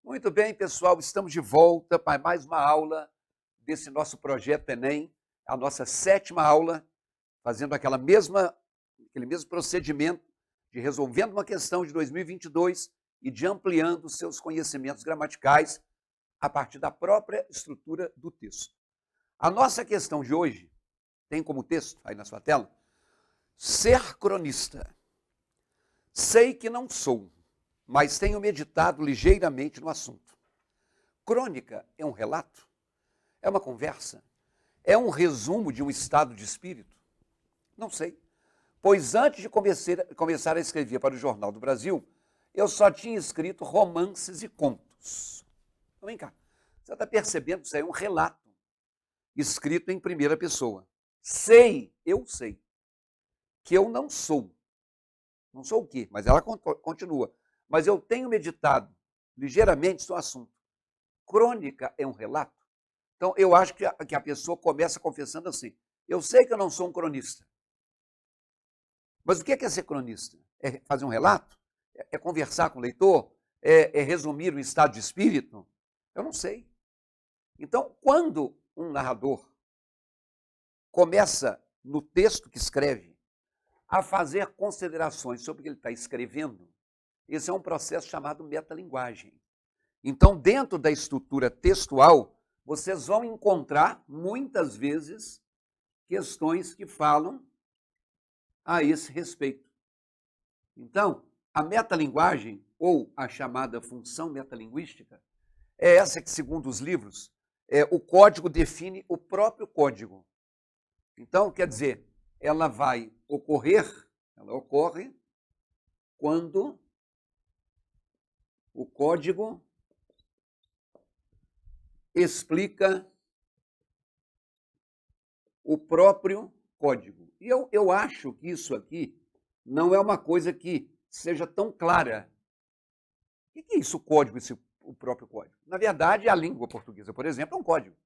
Muito bem, pessoal, estamos de volta para mais uma aula desse nosso projeto Enem, a nossa 7ª aula, fazendo aquele mesmo procedimento de resolvendo uma questão de 2022 e de ampliando seus conhecimentos gramaticais a partir da própria estrutura do texto. A nossa questão de hoje tem como texto, aí na sua tela, ser cronista. Sei que não sou, mas tenho meditado ligeiramente no assunto. Crônica é um relato? É uma conversa? É um resumo de um estado de espírito? Não sei, pois antes de começar a escrever para o Jornal do Brasil, eu só tinha escrito romances e contos. Então, vem cá, você está percebendo que isso aí é um relato escrito em primeira pessoa. Eu sei, que eu não sou. Não sou o quê? Mas ela continua. Mas eu tenho meditado ligeiramente sobre o assunto. Crônica é um relato? Então, eu acho que a pessoa começa confessando assim, eu sei que eu não sou um cronista. Mas o que é ser cronista? É fazer um relato? É conversar com o leitor? É resumir o estado de espírito? Eu não sei. Então, quando um narrador começa, no texto que escreve, a fazer considerações sobre o que ele está escrevendo, esse é um processo chamado metalinguagem. Então, dentro da estrutura textual, vocês vão encontrar, muitas vezes, questões que falam a esse respeito. Então, a metalinguagem, ou a chamada função metalinguística, é essa que, segundo os livros, o código define o próprio código. Então, quer dizer, ela ocorre quando o código explica o próprio código. E eu acho que isso aqui não é uma coisa que seja tão clara. O que é isso, o código, o próprio código? Na verdade, a língua portuguesa, por exemplo, é um código.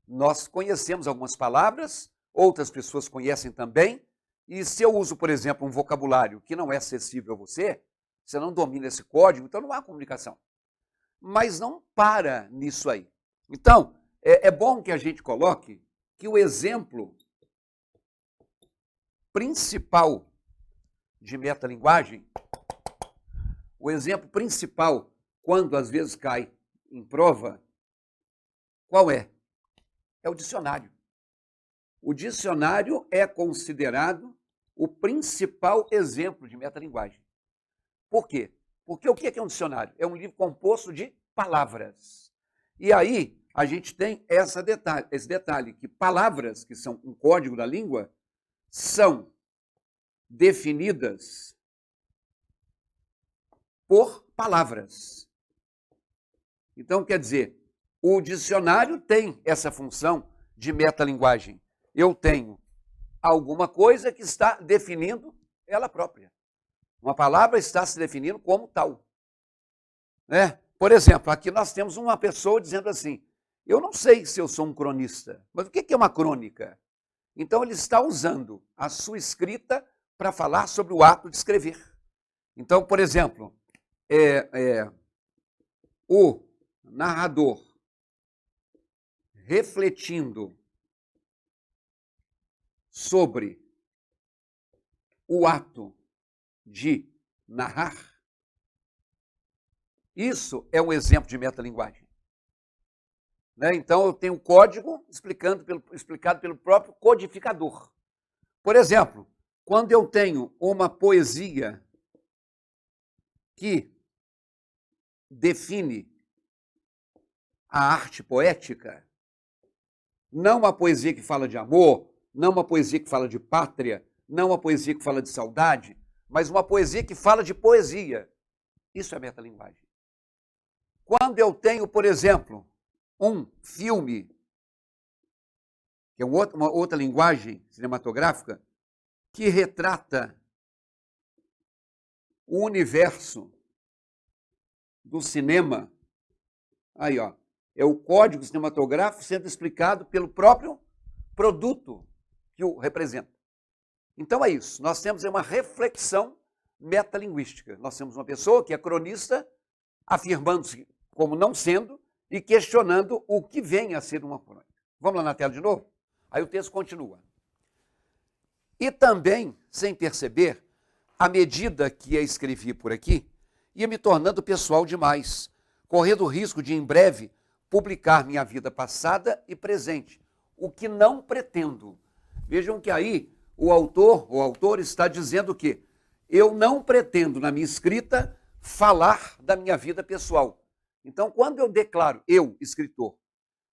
Nós conhecemos algumas palavras, outras pessoas conhecem também, e se eu uso, por exemplo, um vocabulário que não é acessível a você não domina esse código, então não há comunicação. Mas não para nisso aí. Então, é bom que a gente coloque que o exemplo principal de metalinguagem, o exemplo principal, quando às vezes cai em prova, qual é? É o dicionário. O dicionário é considerado o principal exemplo de metalinguagem. Por quê? Porque o que é um dicionário? É um livro composto de palavras. E aí a gente tem esse detalhe, que palavras, que são um código da língua, são definidas por palavras. Então, quer dizer, o dicionário tem essa função de metalinguagem. Eu tenho alguma coisa que está definindo ela própria. Uma palavra está se definindo como tal. Né? Por exemplo, aqui nós temos uma pessoa dizendo assim, eu não sei se eu sou um cronista, mas o que é uma crônica? Então ele está usando a sua escrita para falar sobre o ato de escrever. Então, por exemplo, o narrador refletindo sobre o ato de narrar, isso é um exemplo de metalinguagem. Né? Então, eu tenho um código explicado pelo próprio codificador. Por exemplo, quando eu tenho uma poesia que define a arte poética, não uma poesia que fala de amor, não uma poesia que fala de pátria, não uma poesia que fala de saudade, mas uma poesia que fala de poesia. Isso é metalinguagem. Quando eu tenho, por exemplo, um filme, que é uma outra linguagem cinematográfica, que retrata o universo do cinema, aí ó, é o código cinematográfico sendo explicado pelo próprio produto que o representa. Então é isso, nós temos uma reflexão metalinguística. Nós temos uma pessoa que é cronista, afirmando-se como não sendo e questionando o que vem a ser uma crônica. Vamos lá na tela de novo? Aí o texto continua. E também, sem perceber, à medida que a escrevi por aqui, ia me tornando pessoal demais, correndo o risco de, em breve, publicar minha vida passada e presente, o que não pretendo. Vejam que aí o autor está dizendo que eu não pretendo, na minha escrita, falar da minha vida pessoal. Então, quando eu declaro, eu, escritor,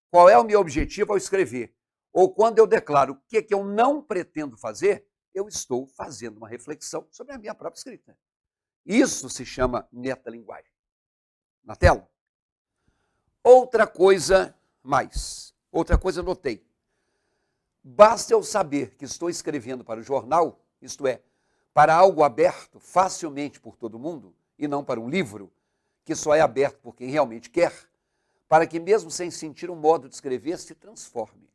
qual é o meu objetivo ao escrever, ou quando eu declaro o que eu não pretendo fazer, eu estou fazendo uma reflexão sobre a minha própria escrita. Isso se chama metalinguagem. Na tela? Outra coisa notei. Basta eu saber que estou escrevendo para o jornal, isto é, para algo aberto facilmente por todo mundo, e não para um livro, que só é aberto por quem realmente quer, para que mesmo sem sentir um modo de escrever, se transforme.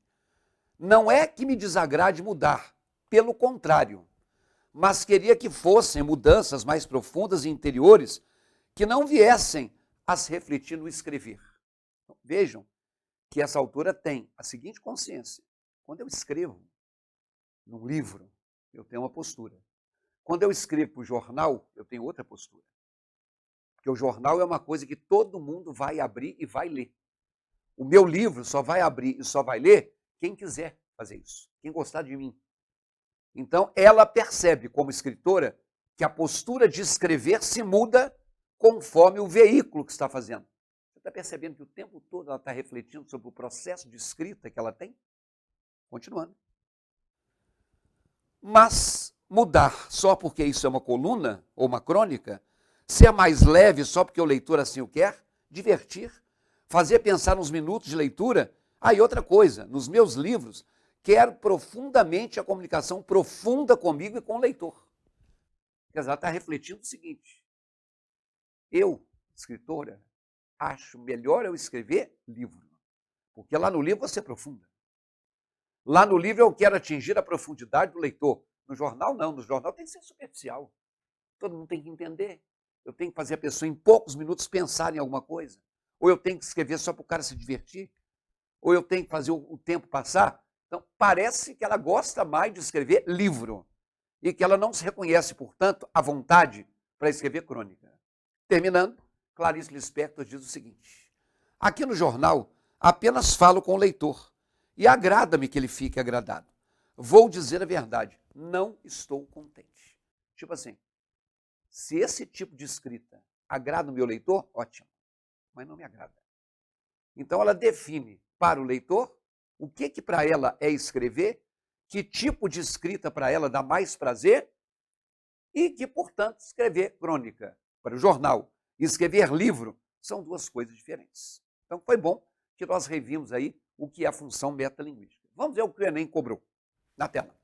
Não é que me desagrade mudar, pelo contrário, mas queria que fossem mudanças mais profundas e interiores que não viessem a se refletir no escrever. Então, vejam que essa autora tem a seguinte consciência. Quando eu escrevo num livro, eu tenho uma postura. Quando eu escrevo para o jornal, eu tenho outra postura. Porque o jornal é uma coisa que todo mundo vai abrir e vai ler. O meu livro só vai abrir e só vai ler quem quiser fazer isso, quem gostar de mim. Então, ela percebe, como escritora, que a postura de escrever se muda conforme o veículo que está fazendo. Você está percebendo que o tempo todo ela está refletindo sobre o processo de escrita que ela tem? Continuando. Mas mudar só porque isso é uma coluna ou uma crônica, ser mais leve só porque o leitor assim o quer, divertir, fazer pensar uns minutos de leitura. E outra coisa, nos meus livros, quero profundamente a comunicação profunda comigo e com o leitor. Quer dizer, ela está refletindo o seguinte, eu, escritora, acho melhor eu escrever livro, porque lá no livro você aprofunda. Lá no livro eu quero atingir a profundidade do leitor. No jornal não, no jornal tem que ser superficial. Todo mundo tem que entender. Eu tenho que fazer a pessoa em poucos minutos pensar em alguma coisa. Ou eu tenho que escrever só para o cara se divertir. Ou eu tenho que fazer o tempo passar. Então, parece que ela gosta mais de escrever livro. E que ela não se reconhece, portanto, à vontade para escrever crônica. Terminando, Clarice Lispector diz o seguinte. Aqui no jornal, apenas falo com o leitor. E agrada-me que ele fique agradado. Vou dizer a verdade, não estou contente. Tipo assim, se esse tipo de escrita agrada o meu leitor, ótimo, mas não me agrada. Então ela define para o leitor o que para ela é escrever, que tipo de escrita para ela dá mais prazer e que, portanto, escrever crônica para o jornal e escrever livro são duas coisas diferentes. Então foi bom que nós revimos aí o que é a função metalinguística. Vamos ver o que o Enem cobrou na tela.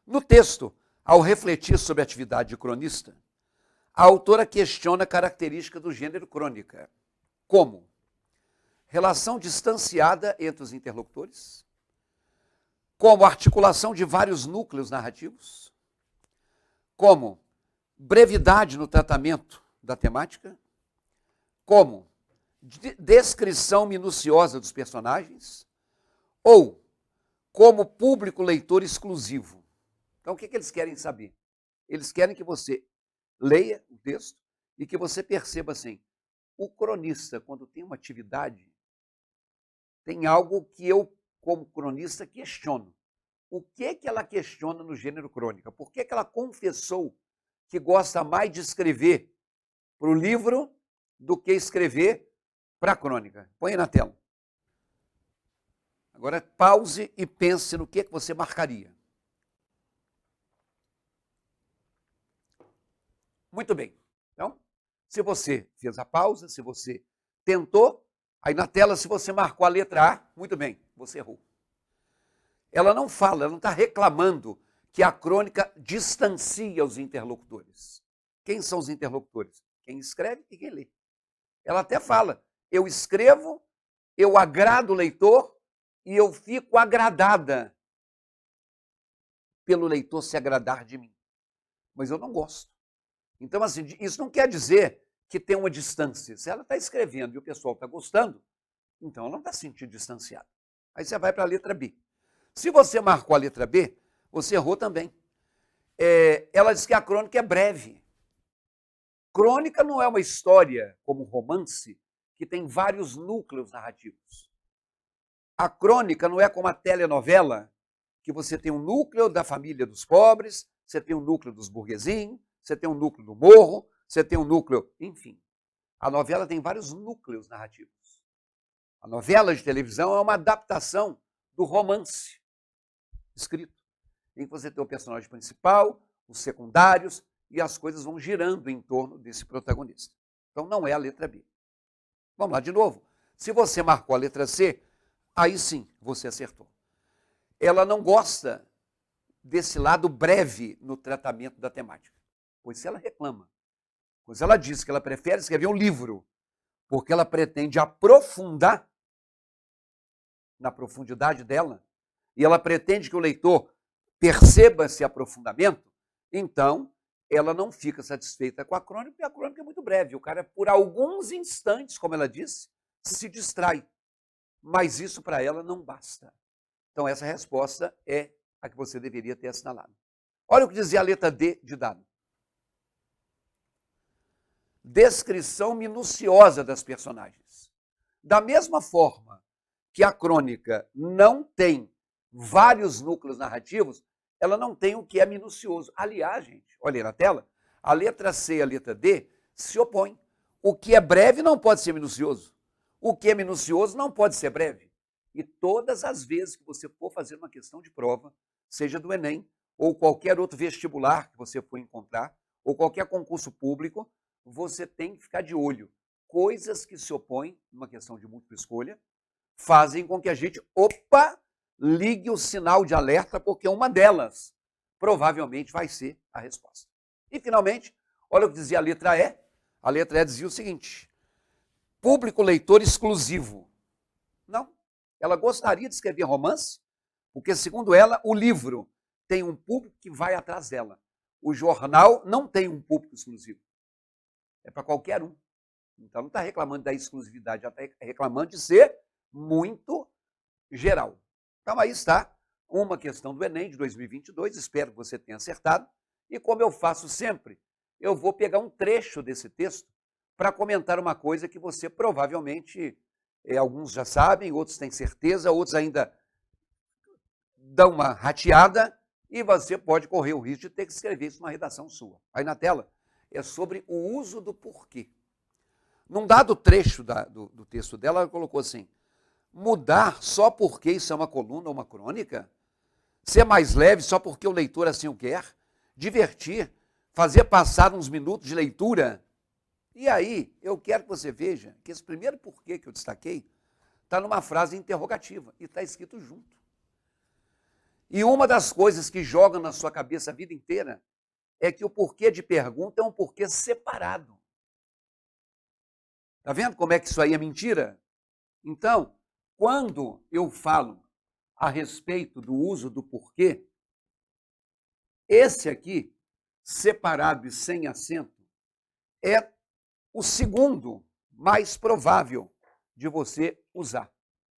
No texto, ao refletir sobre a atividade de cronista, a autora questiona a característica do gênero crônica, como relação distanciada entre os interlocutores, como articulação de vários núcleos narrativos, como brevidade no tratamento da temática, como descrição minuciosa dos personagens, ou como público leitor exclusivo. Então, o que eles querem saber? Eles querem que você leia o texto e que você perceba assim, o cronista, quando tem uma atividade, tem algo que eu, como cronista, questiono. O que ela questiona no gênero crônica? Por que ela confessou que gosta mais de escrever para o livro do que escrever para a crônica? Põe aí na tela. Agora pause e pense no que você marcaria. Muito bem. Então, se você fez a pausa, se você tentou, aí na tela, se você marcou a letra A, muito bem, você errou. Ela não fala, ela não está reclamando que a crônica distancia os interlocutores. Quem são os interlocutores? Quem escreve e quem lê. Ela até fala, eu escrevo, eu agrado o leitor e eu fico agradada pelo leitor se agradar de mim. Mas eu não gosto. Então, assim, isso não quer dizer que tem uma distância. Se ela está escrevendo e o pessoal está gostando, então ela não está se sentindo distanciada. Aí você vai para a letra B. Se você marcou a letra B, você errou também. Ela diz que a crônica é breve. Crônica não é uma história como romance, que tem vários núcleos narrativos. A crônica não é como a telenovela, que você tem um núcleo da família dos pobres, você tem um núcleo dos burguesinhos, você tem um núcleo do morro, você tem um núcleo, enfim. A novela tem vários núcleos narrativos. A novela de televisão é uma adaptação do romance escrito, em que você tem o personagem principal, os secundários, e as coisas vão girando em torno desse protagonista. Então não é a letra B. Vamos lá de novo. Se você marcou a letra C, aí sim você acertou. Ela não gosta desse lado breve no tratamento da temática. Pois se ela reclama, pois ela diz que ela prefere escrever um livro, porque ela pretende aprofundar na profundidade dela, e ela pretende que o leitor perceba esse aprofundamento, então ela não fica satisfeita com a crônica, porque a crônica é muito breve. O cara, por alguns instantes, como ela disse, se distrai. Mas isso para ela não basta. Então essa resposta é a que você deveria ter assinalado. Olha o que dizia a letra D de dado. Descrição minuciosa das personagens. Da mesma forma que a crônica não tem vários núcleos narrativos, ela não tem o que é minucioso. Aliás, gente, olha aí na tela, a letra C e a letra D se opõem. O que é breve não pode ser minucioso. O que é minucioso não pode ser breve. E todas as vezes que você for fazer uma questão de prova, seja do Enem, ou qualquer outro vestibular que você for encontrar, ou qualquer concurso público, você tem que ficar de olho. Coisas que se opõem, numa questão de múltipla escolha, fazem com que a gente, ligue o sinal de alerta, porque uma delas provavelmente vai ser a resposta. E, finalmente, olha o que dizia a letra E. A letra E dizia o seguinte: público leitor exclusivo. Não, ela gostaria de escrever romance, porque, segundo ela, o livro tem um público que vai atrás dela. O jornal não tem um público exclusivo. É para qualquer um. Então, não está reclamando da exclusividade, ela está reclamando de ser muito geral. Então, aí está uma questão do Enem de 2022, espero que você tenha acertado. E como eu faço sempre, eu vou pegar um trecho desse texto para comentar uma coisa que você provavelmente, alguns já sabem, outros têm certeza, outros ainda dão uma rateada, e você pode correr o risco de ter que escrever isso numa redação sua. Aí na tela é sobre o uso do porquê. Num dado trecho do texto dela, ela colocou assim: mudar só porque isso é uma coluna ou uma crônica? Ser mais leve só porque o leitor assim o quer? Divertir? Fazer passar uns minutos de leitura? E aí, eu quero que você veja que esse primeiro porquê que eu destaquei está numa frase interrogativa e está escrito junto. E uma das coisas que jogam na sua cabeça a vida inteira é que o porquê de pergunta é um porquê separado. Está vendo como é que isso aí é mentira? Então, quando eu falo a respeito do uso do porquê, esse aqui, separado e sem acento, é o segundo mais provável de você usar.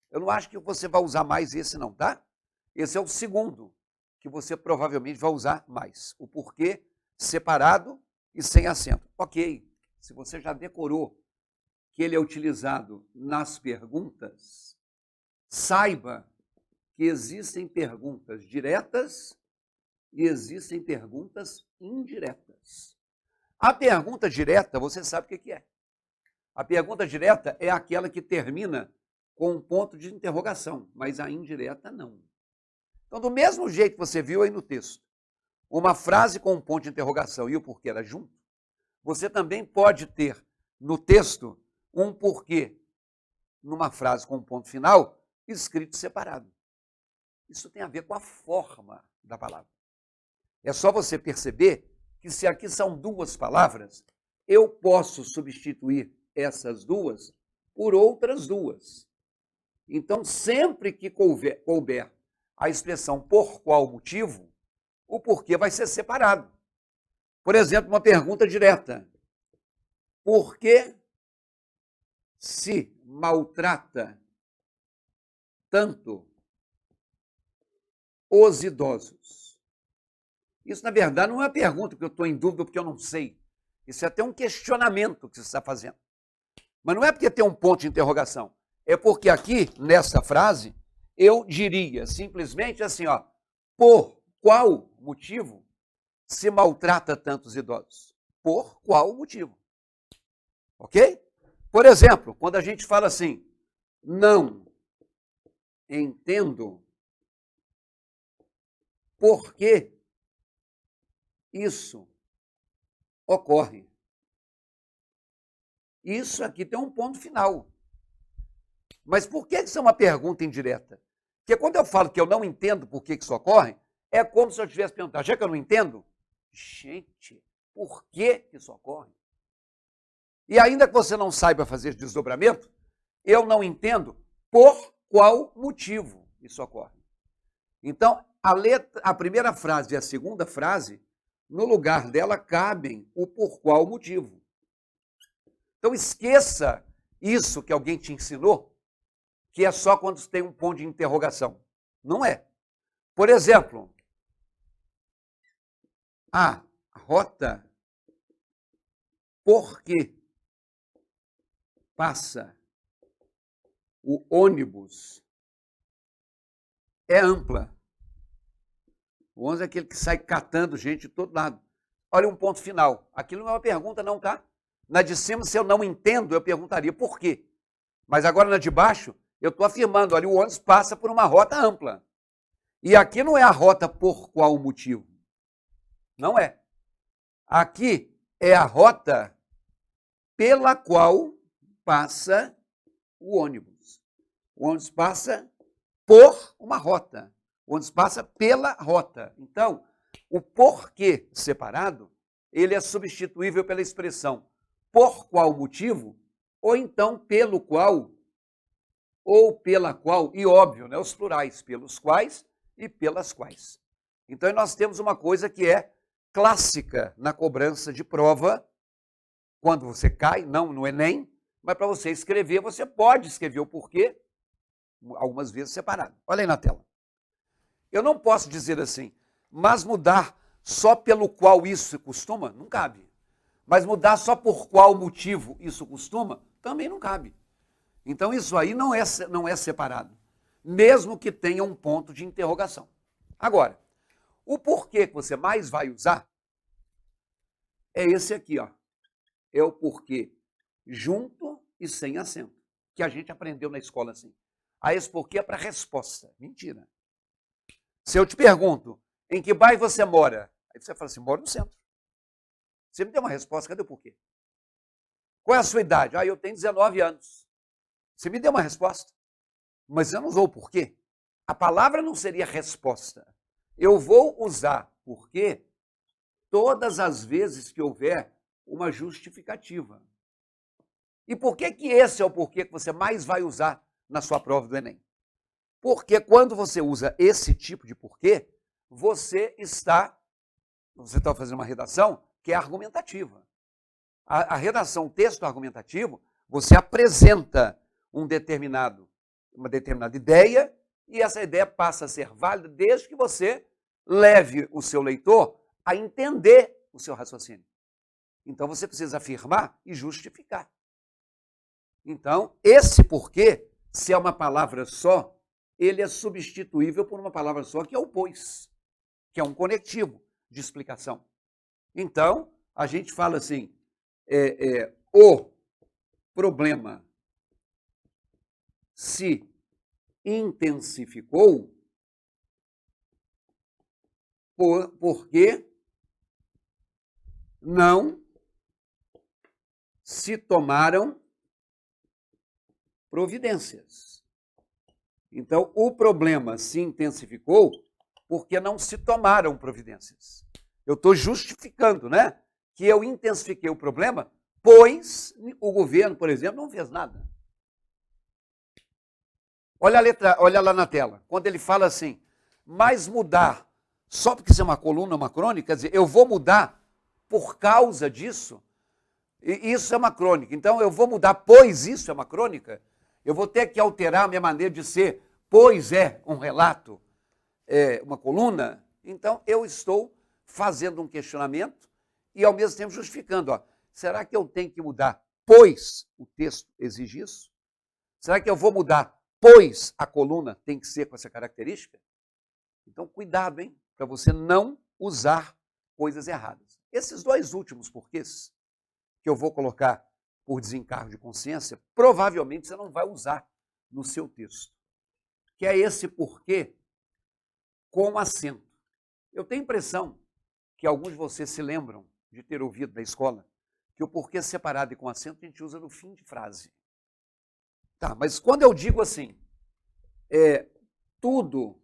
Eu não acho que você vai usar mais esse não, tá? Esse é o segundo que você provavelmente vai usar mais. O porquê separado e sem acento. Ok, se você já decorou que ele é utilizado nas perguntas, saiba que existem perguntas diretas e existem perguntas indiretas. A pergunta direta, você sabe o que é. A pergunta direta é aquela que termina com um ponto de interrogação, mas a indireta não. Então, do mesmo jeito que você viu aí no texto, uma frase com um ponto de interrogação e o porquê era junto, você também pode ter no texto um porquê numa frase com um ponto final escrito separado. Isso tem a ver com a forma da palavra. É só você perceber que se aqui são duas palavras, eu posso substituir essas duas por outras duas. Então, sempre que couber a expressão por qual motivo, o porquê vai ser separado. Por exemplo, uma pergunta direta. por que se maltrata tanto os idosos? Isso, na verdade, não é uma pergunta, porque eu estou em dúvida, porque eu não sei. Isso é até um questionamento que você está fazendo. Mas não é porque tem um ponto de interrogação. É porque aqui, nessa frase, eu diria simplesmente assim, ó, por qual motivo se maltrata tantos idosos? Por qual motivo? Ok? Por exemplo, quando a gente fala assim, não entendo por que isso ocorre. Isso aqui tem um ponto final. Mas por que isso é uma pergunta indireta? Porque quando eu falo que eu não entendo por que isso ocorre, é como se eu tivesse perguntado, já que eu não entendo, gente, por que isso ocorre? E ainda que você não saiba fazer esse desdobramento, eu não entendo por qual motivo isso ocorre. Então, a primeira frase e a segunda frase, no lugar dela, cabem o por qual motivo. Então, esqueça isso que alguém te ensinou, que é só quando tem um ponto de interrogação. Não é. Por exemplo, a rota por que passa o ônibus é ampla. O ônibus é aquele que sai catando gente de todo lado. Olha um ponto final. Aquilo não é uma pergunta, não, tá? Na de cima, se eu não entendo, eu perguntaria por quê. Mas agora na de baixo, eu estou afirmando, olha, o ônibus passa por uma rota ampla. E aqui não é a rota por qual motivo. Não é. Aqui é a rota pela qual passa o ônibus. O ônibus passa por uma rota. O ônibus passa pela rota. Então, o porquê separado, ele é substituível pela expressão por qual motivo, ou então pelo qual, ou pela qual, e óbvio, né, os plurais, pelos quais e pelas quais. Então, nós temos uma coisa que é clássica na cobrança de prova, quando você cai, não no Enem, mas para você escrever, você pode escrever o porquê, algumas vezes separado. Olha aí na tela. Eu não posso dizer assim, mas mudar só pelo qual isso costuma, não cabe. Mas mudar só por qual motivo isso costuma, também não cabe. Então isso aí não é separado, mesmo que tenha um ponto de interrogação. Agora, o porquê que você mais vai usar é esse aqui, ó. É o porquê junto e sem acento, que a gente aprendeu na escola assim. Aí esse porquê é para resposta. Mentira. Se eu te pergunto, em que bairro você mora? Aí você fala assim, moro no centro. Você me deu uma resposta, cadê o porquê? Qual é a sua idade? Ah, eu tenho 19 anos. Você me deu uma resposta, mas eu não usou o porquê. A palavra não seria resposta. Eu vou usar porquê todas as vezes que houver uma justificativa. E por que que esse é o porquê que você mais vai usar na sua prova do Enem? Porque quando você usa esse tipo de porquê, você está fazendo uma redação que é argumentativa. A redação, o texto argumentativo, você apresenta uma determinada ideia e essa ideia passa a ser válida desde que você leve o seu leitor a entender o seu raciocínio. Então você precisa afirmar e justificar. Então, esse porquê, se é uma palavra só, ele é substituível por uma palavra só, que é o pois, que é um conectivo de explicação. Então, a gente fala assim, o problema se intensificou porque não se tomaram providências. Então, o problema se intensificou porque não se tomaram providências. Eu estou justificando, né, que eu intensifiquei o problema, pois o governo, por exemplo, não fez nada. Olha a letra, olha lá na tela, quando ele fala assim, mas mudar, só porque isso é uma coluna, uma crônica, quer dizer, eu vou mudar por causa disso, E isso é uma crônica. Então, eu vou mudar, pois isso é uma crônica. Eu vou ter que alterar a minha maneira de ser, pois é um relato, uma coluna. Então, eu estou fazendo um questionamento e, ao mesmo tempo, justificando. Ó, será que eu tenho que mudar, pois o texto exige isso? Será que eu vou mudar, pois a coluna tem que ser com essa característica? Então, cuidado, hein, para você não usar coisas erradas. Esses dois últimos porquês, que eu vou colocar por desencargo de consciência, provavelmente você não vai usar no seu texto. Que é esse porquê com acento. Eu tenho a impressão que alguns de vocês se lembram de ter ouvido na escola que o porquê separado e com acento a gente usa no fim de frase. Tá, mas quando eu digo assim, tudo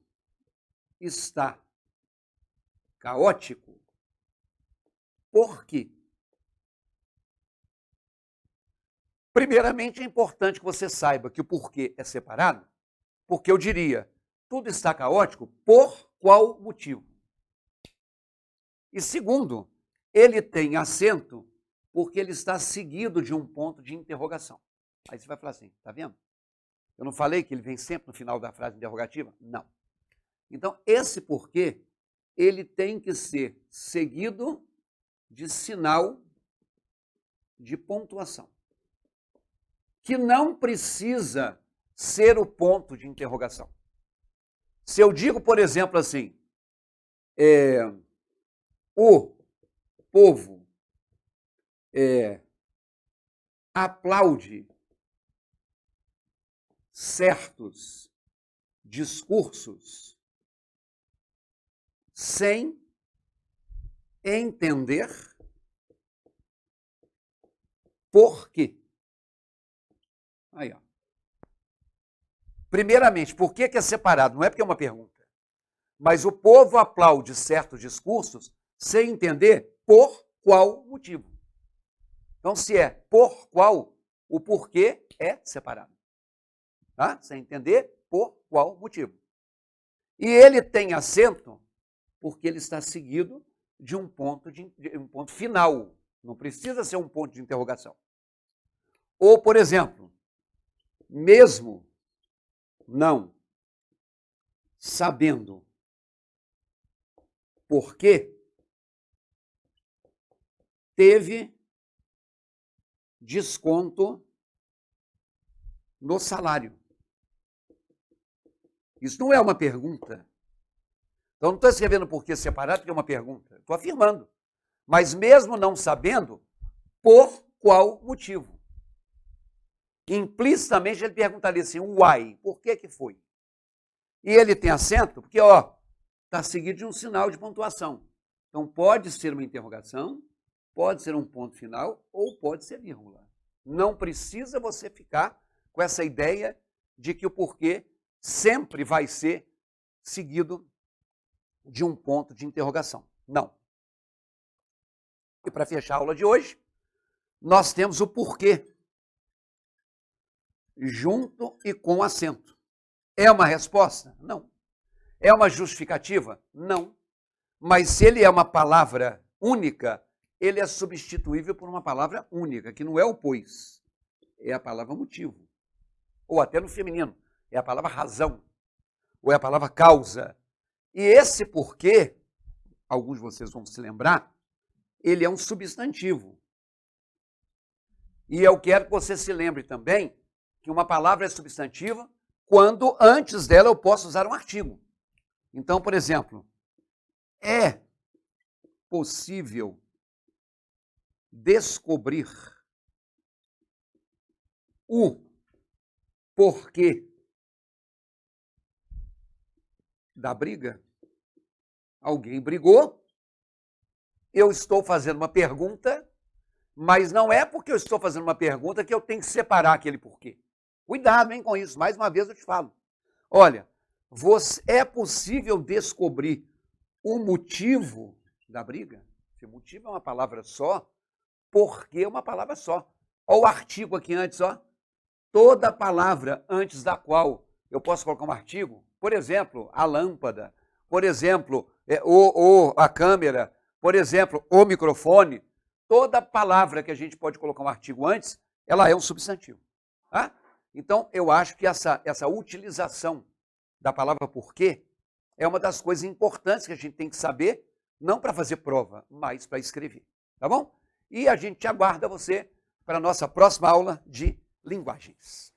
está caótico, por quê? Primeiramente, é importante que você saiba que o porquê é separado, porque eu diria, tudo está caótico, por qual motivo? E segundo, ele tem acento porque ele está seguido de um ponto de interrogação. Aí você vai falar assim, tá vendo? Eu não falei que ele vem sempre no final da frase interrogativa? Não. Então, esse porquê, ele tem que ser seguido de sinal de pontuação, que não precisa ser o ponto de interrogação. Se eu digo, por exemplo, assim, o povo aplaude certos discursos sem entender por quê. Aí, ó. Primeiramente, por que é separado? Não é porque é uma pergunta. Mas o povo aplaude certos discursos sem entender por qual motivo. Então, se é por qual, o porquê é separado. Tá? Sem entender por qual motivo. E ele tem acento porque ele está seguido de um ponto final. Não precisa ser um ponto de interrogação. Ou, por exemplo, mesmo não sabendo por quê, teve desconto no salário. Isso não é uma pergunta. Então, não estou escrevendo porquê separado, porque é uma pergunta. Estou afirmando. Mas mesmo não sabendo, por qual motivo? Implicitamente ele perguntaria assim, why? Por que foi? E ele tem acento, porque, ó, está seguido de um sinal de pontuação. Então, pode ser uma interrogação, pode ser um ponto final, ou pode ser vírgula. Não precisa você ficar com essa ideia de que o porquê sempre vai ser seguido de um ponto de interrogação. Não. E para fechar a aula de hoje, nós temos o porquê junto e com acento. É uma resposta? Não. É uma justificativa? Não. Mas se ele é uma palavra única, ele é substituível por uma palavra única, que não é o pois, é a palavra motivo. Ou até no feminino, é a palavra razão, ou é a palavra causa. E esse porquê, alguns de vocês vão se lembrar, ele é um substantivo. E eu quero que você se lembre também que uma palavra é substantiva quando antes dela eu posso usar um artigo. Então, por exemplo, é possível descobrir o porquê da briga? Alguém brigou, eu estou fazendo uma pergunta, mas não é porque eu estou fazendo uma pergunta que eu tenho que separar aquele porquê. Cuidado, hein, com isso. Mais uma vez eu te falo. Olha, é possível descobrir o motivo da briga? Se motivo é uma palavra só, porquê é uma palavra só. Olha o artigo aqui antes, ó. Toda palavra antes da qual eu posso colocar um artigo, por exemplo, a lâmpada, por exemplo, a câmera, por exemplo, o microfone, toda palavra que a gente pode colocar um artigo antes, ela é um substantivo. Tá? Então, eu acho que essa utilização da palavra porquê é uma das coisas importantes que a gente tem que saber, não para fazer prova, mas para escrever. Tá bom? E a gente aguarda você para a nossa próxima aula de linguagens.